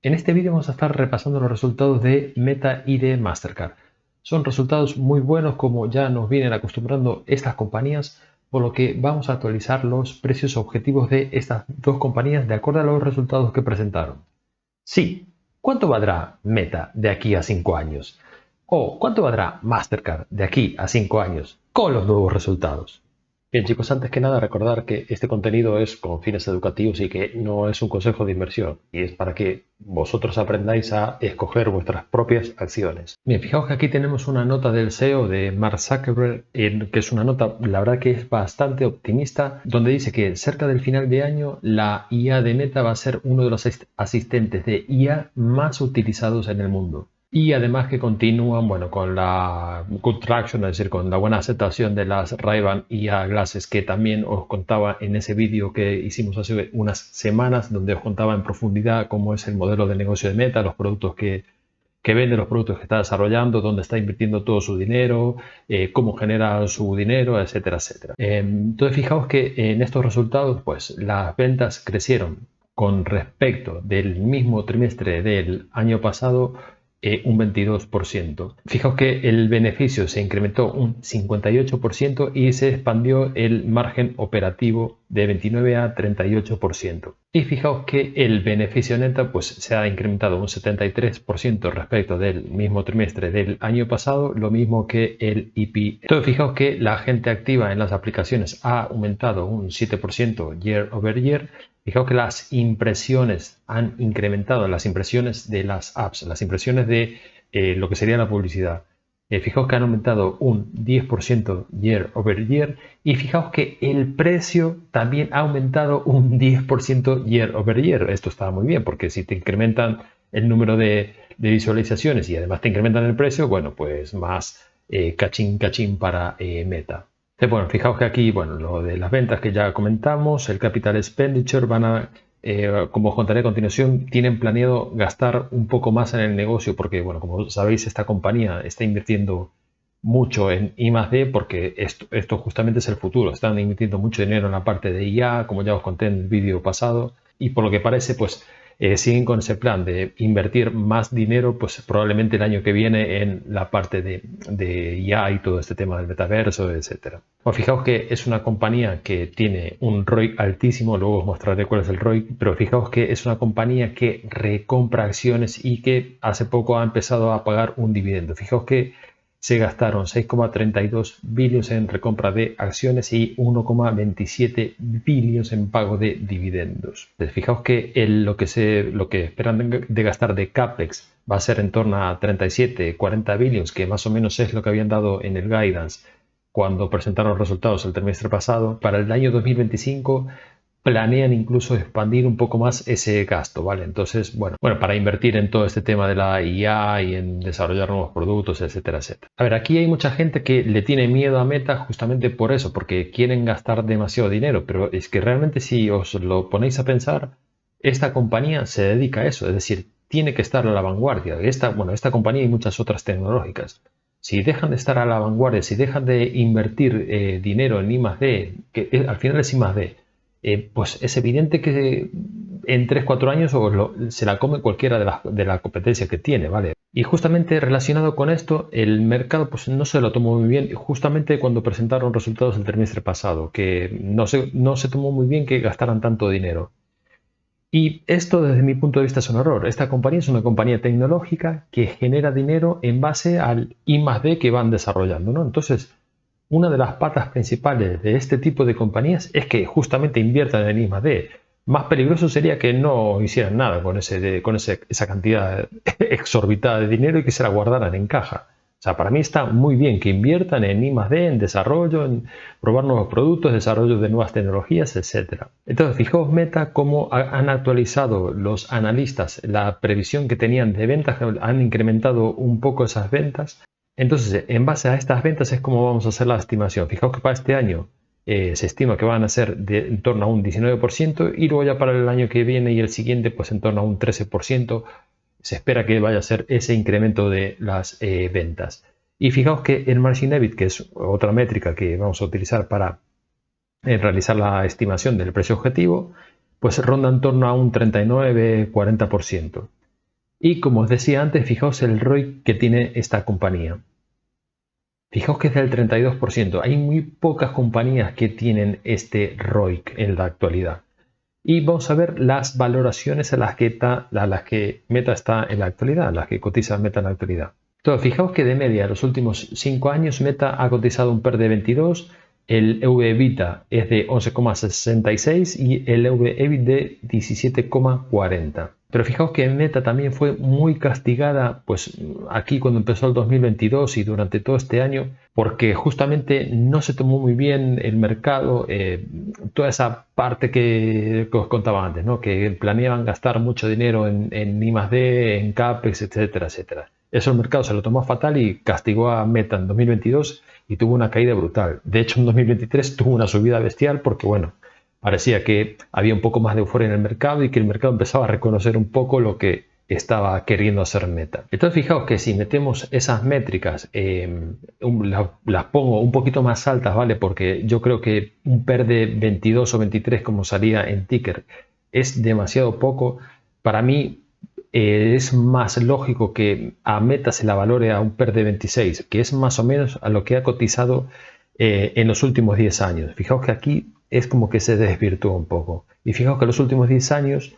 En este vídeo vamos a estar repasando los resultados de Meta y de Mastercard. Son resultados muy buenos como ya nos vienen acostumbrando estas compañías, por lo que vamos a actualizar los precios objetivos de estas dos compañías de acuerdo a los resultados que presentaron. Sí, ¿cuánto valdrá Meta de aquí a 5 años? ¿O cuánto valdrá Mastercard de aquí a 5 años con los nuevos resultados? Bien chicos, antes que nada recordar que este contenido es con fines educativos y que no es un consejo de inversión y es para que vosotros aprendáis a escoger vuestras propias acciones. Bien, fijaos que aquí tenemos una nota del CEO de Mark Zuckerberg, que es una nota, la verdad que es bastante optimista, donde dice que cerca del final de año la IA de Meta va a ser uno de los asistentes de IA más utilizados en el mundo. Y además que continúan, bueno, con la good traction, es decir, con la buena aceptación de las Ray-Ban IA Glasses que también os contaba en ese vídeo que hicimos hace unas semanas, donde os contaba en profundidad cómo es el modelo de negocio de Meta, los productos que vende, los productos que está desarrollando, dónde está invirtiendo todo su dinero, cómo genera su dinero, etcétera, etcétera. Entonces, fijaos que en estos resultados, pues las ventas crecieron con respecto del mismo trimestre del año pasado un 22%. Fijaos que el beneficio se incrementó un 58% y se expandió el margen operativo de 29 a 38%. Y fijaos que el beneficio neto pues, se ha incrementado un 73% respecto del mismo trimestre del año pasado, lo mismo que el IP. Entonces fijaos que la gente activa en las aplicaciones ha aumentado un 7% year over year. Fijaos que las impresiones han incrementado, las impresiones de las apps, las impresiones de lo que sería la publicidad. Fijaos que han aumentado un 10% year over year y fijaos que el precio también ha aumentado un 10% year over year. Esto está muy bien porque si te incrementan el número de visualizaciones y además te incrementan el precio, bueno, pues más cachín para Meta. Bueno, fijaos que aquí, bueno, lo de las ventas que ya comentamos, el capital expenditure como os contaré a continuación, tienen planeado gastar un poco más en el negocio porque, bueno, como sabéis, esta compañía está invirtiendo mucho en I+D porque esto justamente es el futuro. Están invirtiendo mucho dinero en la parte de IA, como ya os conté en el vídeo pasado, y por lo que parece, pues siguen con ese plan de invertir más dinero, pues probablemente el año que viene en la parte de IA y todo este tema del metaverso, etcétera. Pues fijaos que es una compañía que tiene un ROI altísimo, luego os mostraré cuál es el ROI, pero fijaos que es una compañía que recompra acciones y que hace poco ha empezado a pagar un dividendo. Fijaos que se gastaron 6,32 billones en recompra de acciones y 1,27 billones en pago de dividendos. Fijaos que lo que esperan de gastar de CAPEX va a ser en torno a 37-40 billones, que más o menos es lo que habían dado en el guidance cuando presentaron los resultados el trimestre pasado. Para el año 2025 planean incluso expandir un poco más ese gasto, ¿vale? Entonces, bueno, para invertir en todo este tema de la IA y en desarrollar nuevos productos, etcétera, etcétera. A ver, aquí hay mucha gente que le tiene miedo a Meta justamente por eso, porque quieren gastar demasiado dinero, pero es que realmente si os lo ponéis a pensar, esta compañía se dedica a eso, es decir, tiene que estar a la vanguardia. Esta compañía y muchas otras tecnológicas. Si dejan de estar a la vanguardia, si dejan de invertir dinero en I+D, que al final es I+D, pues es evidente que en 3-4 años se la come cualquiera de la competencia que tiene, ¿vale? Y justamente relacionado con esto, el mercado pues no se lo tomó muy bien, justamente cuando presentaron resultados el trimestre pasado, que no se tomó muy bien que gastaran tanto dinero. Y esto desde mi punto de vista es un error. Esta compañía es una compañía tecnológica que genera dinero en base al I+D que van desarrollando, ¿no? Entonces, una de las patas principales de este tipo de compañías es que justamente inviertan en I+D. Más peligroso sería que no hicieran nada con esa cantidad exorbitada de dinero y que se la guardaran en caja. O sea, para mí está muy bien que inviertan en I+D, en desarrollo, en probar nuevos productos, desarrollo de nuevas tecnologías, etc. Entonces, fijaos Meta cómo han actualizado los analistas la previsión que tenían de ventas, que han incrementado un poco esas ventas. Entonces, en base a estas ventas es como vamos a hacer la estimación. Fijaos que para este año se estima que van a ser en torno a un 19% y luego ya para el año que viene y el siguiente pues en torno a un 13%. Se espera que vaya a ser ese incremento de las ventas. Y fijaos que el margin EBIT, que es otra métrica que vamos a utilizar para realizar la estimación del precio objetivo, pues ronda en torno a un 39-40%. Y como os decía antes, fijaos el ROI que tiene esta compañía. Fijaos que es del 32%. Hay muy pocas compañías que tienen este ROIC en la actualidad. Y vamos a ver las valoraciones a las que Meta está en la actualidad, a las que cotiza Meta en la actualidad. Entonces, fijaos que de media, en los últimos 5 años, Meta ha cotizado un PER de 22, el EV/EBITDA es de 11,66 y el EV/EBIT de 17,40. Pero fijaos que Meta también fue muy castigada, pues aquí cuando empezó el 2022 y durante todo este año, porque justamente no se tomó muy bien el mercado, toda esa parte que os contaba antes, ¿no? Que planeaban gastar mucho dinero en I+D, en CAPEX, etcétera, etcétera. Eso el mercado se lo tomó fatal y castigó a Meta en 2022 y tuvo una caída brutal. De hecho, en 2023 tuvo una subida bestial porque, bueno, parecía que había un poco más de euforia en el mercado y que el mercado empezaba a reconocer un poco lo que estaba queriendo hacer Meta. Entonces fijaos que si metemos esas métricas, las pongo un poquito más altas, ¿vale? Porque yo creo que un PER de 22 o 23 como salía en ticker es demasiado poco. Para mí es más lógico que a Meta se la valore a un PER de 26, que es más o menos a lo que ha cotizado en los últimos 10 años. Fijaos que aquí es como que se desvirtuó un poco. Y fijaos que en los últimos 10 años,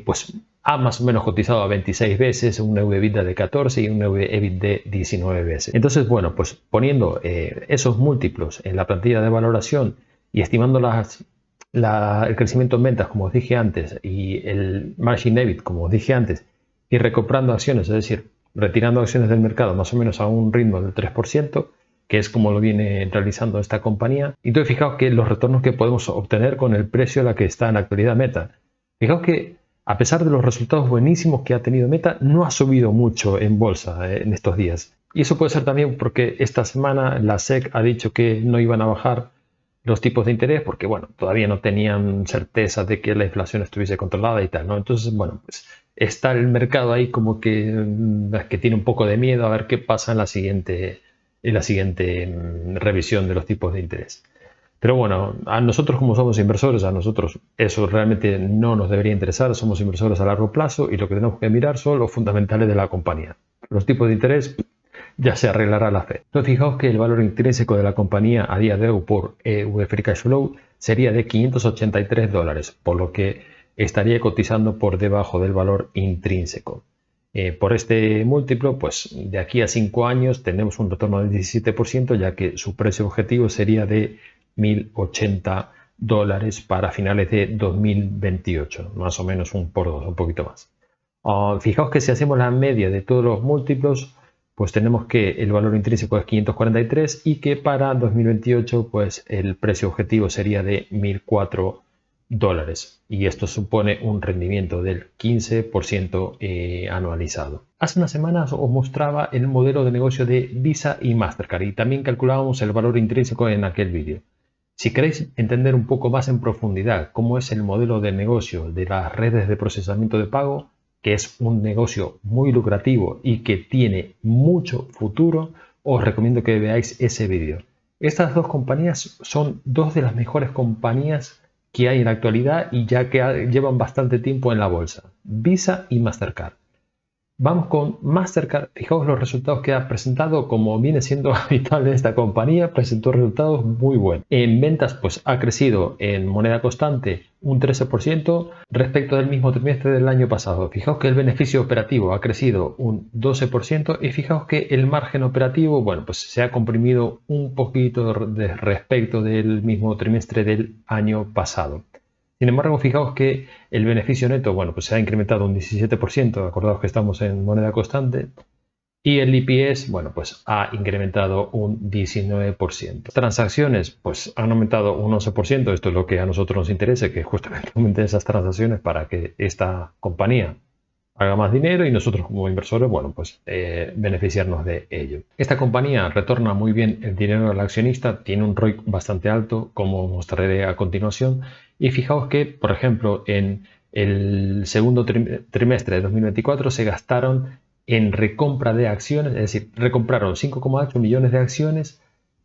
pues ha más o menos cotizado a 26 veces, un EV/EBITDA de 14 y un EV/EBIT de 19 veces. Entonces, bueno, pues poniendo esos múltiplos en la plantilla de valoración y estimando el crecimiento en ventas, como os dije antes, y el margin EBIT, como os dije antes, y recomprando acciones, es decir, retirando acciones del mercado más o menos a un ritmo del 3%, que es como lo viene realizando esta compañía. Y entonces fijaos que los retornos que podemos obtener con el precio a la que está en la actualidad Meta. Fijaos que a pesar de los resultados buenísimos que ha tenido Meta, no ha subido mucho en bolsa en estos días. Y eso puede ser también porque esta semana la SEC ha dicho que no iban a bajar los tipos de interés porque, bueno, todavía no tenían certeza de que la inflación estuviese controlada y tal, ¿no? Entonces, bueno, pues está el mercado ahí como que tiene un poco de miedo a ver qué pasa en la siguiente revisión de los tipos de interés. Pero bueno, a nosotros como somos inversores, a nosotros eso realmente no nos debería interesar, somos inversores a largo plazo y lo que tenemos que mirar son los fundamentales de la compañía. Los tipos de interés ya se arreglará la Fed. Entonces fijaos que el valor intrínseco de la compañía a día de hoy por Free Cash Flow sería de $583, por lo que estaría cotizando por debajo del valor intrínseco. Por este múltiplo, pues de aquí a 5 años tenemos un retorno del 17%, ya que su precio objetivo sería de $1.080 para finales de 2028, más o menos un por dos, un poquito más. Fijaos que si hacemos la media de todos los múltiplos, pues tenemos que el valor intrínseco es 543 y que para 2028 pues el precio objetivo sería de $1.004 y esto supone un rendimiento del 15% anualizado. Hace unas semanas os mostraba el modelo de negocio de Visa y Mastercard y también calculábamos el valor intrínseco en aquel vídeo. Si queréis entender un poco más en profundidad cómo es el modelo de negocio de las redes de procesamiento de pago, que es un negocio muy lucrativo y que tiene mucho futuro, os recomiendo que veáis ese vídeo. Estas dos compañías son dos de las mejores compañías que hay en la actualidad y ya que llevan bastante tiempo en la bolsa, Visa y Mastercard. Vamos con Mastercard. Fijaos los resultados que ha presentado, como viene siendo habitual en esta compañía, presentó resultados muy buenos. En ventas, pues ha crecido en moneda constante un 13% respecto del mismo trimestre del año pasado. Fijaos que el beneficio operativo ha crecido un 12% y fijaos que el margen operativo, bueno, pues se ha comprimido un poquito respecto del mismo trimestre del año pasado. Sin embargo, fijaos que el beneficio neto, bueno, pues se ha incrementado un 17%, acordaos que estamos en moneda constante, y el EPS, bueno, pues ha incrementado un 19%. Transacciones, pues han aumentado un 11%, esto es lo que a nosotros nos interesa, que justamente aumenten esas transacciones para que esta compañía haga más dinero y nosotros como inversores, bueno, pues beneficiarnos de ello. Esta compañía retorna muy bien el dinero al accionista, tiene un ROIC bastante alto, como mostraré a continuación, y fijaos que, por ejemplo, en el segundo trimestre de 2024 se gastaron en recompra de acciones, es decir, recompraron 5,8 millones de acciones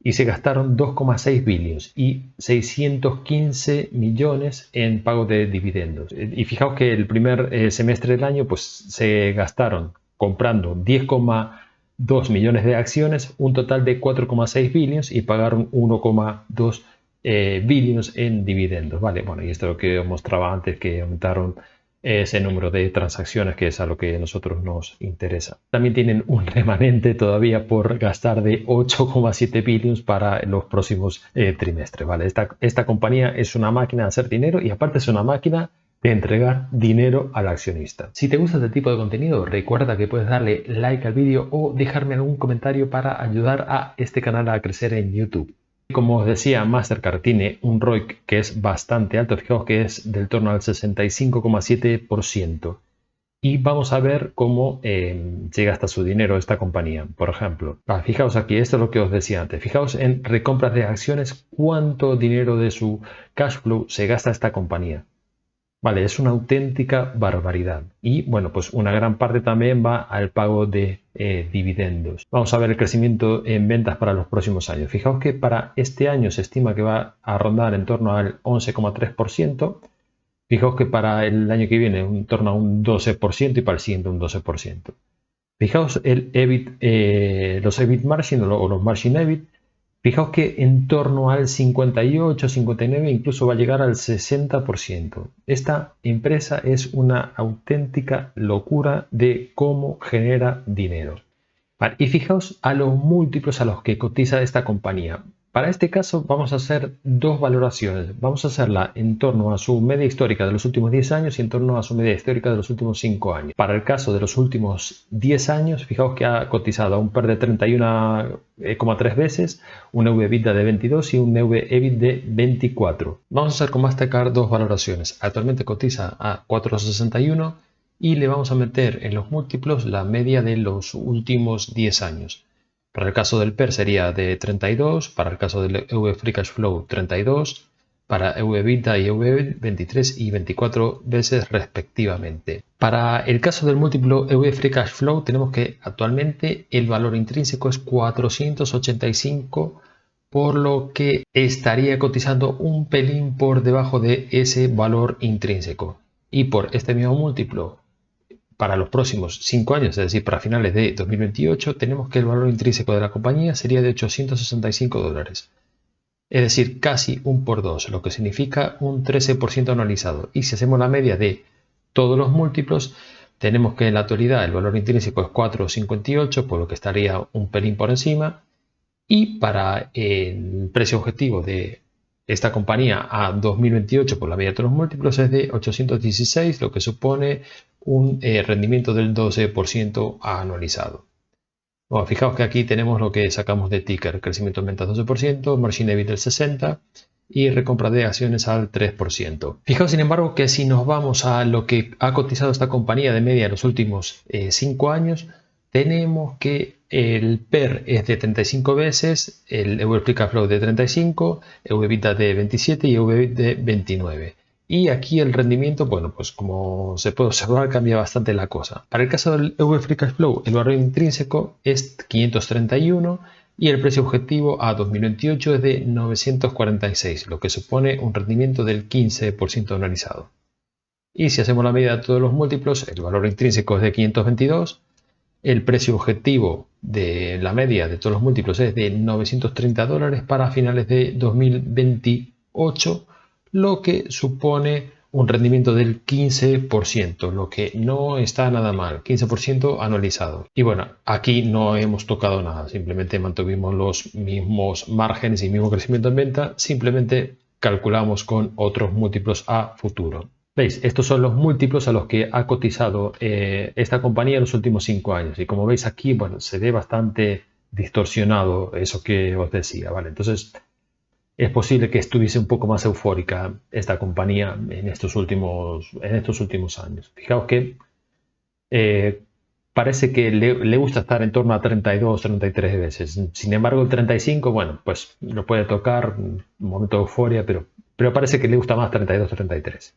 y se gastaron 2,6 billones y 615 millones en pago de dividendos. Y fijaos que el primer semestre del año pues se gastaron comprando 10,2 millones de acciones, un total de 4,6 billones y pagaron 1,2 billones en dividendos. Vale, bueno, y esto es lo que os mostraba antes, que aumentaron ese número de transacciones, que es a lo que a nosotros nos interesa. También tienen un remanente todavía por gastar de 8,7 billones para los próximos trimestres. ¿Vale? Esta compañía es una máquina de hacer dinero y aparte es una máquina de entregar dinero al accionista. Si te gusta este tipo de contenido, recuerda que puedes darle like al vídeo o dejarme algún comentario para ayudar a este canal a crecer en YouTube. Como os decía, Mastercard tiene un ROIC que es bastante alto, fijaos que es del torno al 65,7%. Y vamos a ver cómo se gasta su dinero esta compañía. Por ejemplo, fijaos aquí, esto es lo que os decía antes. Fijaos en recompras de acciones, cuánto dinero de su cash flow se gasta esta compañía. Vale, es una auténtica barbaridad. Y bueno, pues una gran parte también va al pago de dividendos. Vamos a ver el crecimiento en ventas para los próximos años. Fijaos que para este año se estima que va a rondar en torno al 11,3%. Fijaos que para el año que viene en torno a un 12% y para el siguiente un 12%. Fijaos el EBIT, los EBIT margin o los margin EBIT. Fijaos que en torno al 58, 59, incluso va a llegar al 60%. Esta empresa es una auténtica locura de cómo genera dinero. Vale, y fijaos a los múltiplos a los que cotiza esta compañía. Para este caso vamos a hacer dos valoraciones. Vamos a hacerla en torno a su media histórica de los últimos 10 años y en torno a su media histórica de los últimos 5 años. Para el caso de los últimos 10 años, fijaos que ha cotizado a un PER de 31,3 veces, un EV/EBITDA de 22 y un EV/EBIT de 24. Vamos a hacer con Mastercard dos valoraciones. Actualmente cotiza a 4,61 y le vamos a meter en los múltiplos la media de los últimos 10 años. Para el caso del PER sería de 32, para el caso del EV Free Cash Flow 32, para EV/EBITDA y EV 23 y 24 veces respectivamente. Para el caso del múltiplo EV Free Cash Flow tenemos que actualmente el valor intrínseco es 485, por lo que estaría cotizando un pelín por debajo de ese valor intrínseco. Y por este mismo múltiplo, para los próximos 5 años, es decir, para finales de 2028, tenemos que el valor intrínseco de la compañía sería de 865 dólares. Es decir, casi un por 2, lo que significa un 13% anualizado. Y si hacemos la media de todos los múltiplos, tenemos que en la actualidad el valor intrínseco es 4,58, por lo que estaría un pelín por encima. Y para el precio objetivo de esta compañía a 2028 por la media de todos los múltiplos es de 816, lo que supone un rendimiento del 12% anualizado. Bueno, fijaos que aquí tenemos lo que sacamos de ticker, crecimiento en ventas 12%, margin EBIT del 60% y recompra de acciones al 3%. Fijaos sin embargo que si nos vamos a lo que ha cotizado esta compañía de media en los últimos 5 años, tenemos que el PER es de 35 veces, el EV Free Cash Flow de 35, EV/EBITDA de 27 y EV de 29. Y aquí el rendimiento, bueno, pues como se puede observar, cambia bastante la cosa. Para el caso del EV Free Cash Flow, el valor intrínseco es 531 y el precio objetivo a 2028 es de 946, lo que supone un rendimiento del 15% anualizado. Y si hacemos la medida de todos los múltiplos, el valor intrínseco es de 522, el precio objetivo de la media de todos los múltiplos es de 930 dólares para finales de 2028, lo que supone un rendimiento del 15%, lo que no está nada mal, 15% anualizado. Y bueno, aquí no hemos tocado nada, simplemente mantuvimos los mismos márgenes y mismo crecimiento en venta, simplemente calculamos con otros múltiplos a futuro. ¿Veis? Estos son los múltiplos a los que ha cotizado esta compañía en los últimos 5 años. Y como veis aquí, bueno, se ve bastante distorsionado eso que os decía, ¿vale? Entonces, es posible que estuviese un poco más eufórica esta compañía en estos últimos años. Fijaos que parece que le gusta estar en torno a 32, 33 veces. Sin embargo, el 35, bueno, pues lo puede tocar, un momento de euforia, pero parece que le gusta más 32, 33.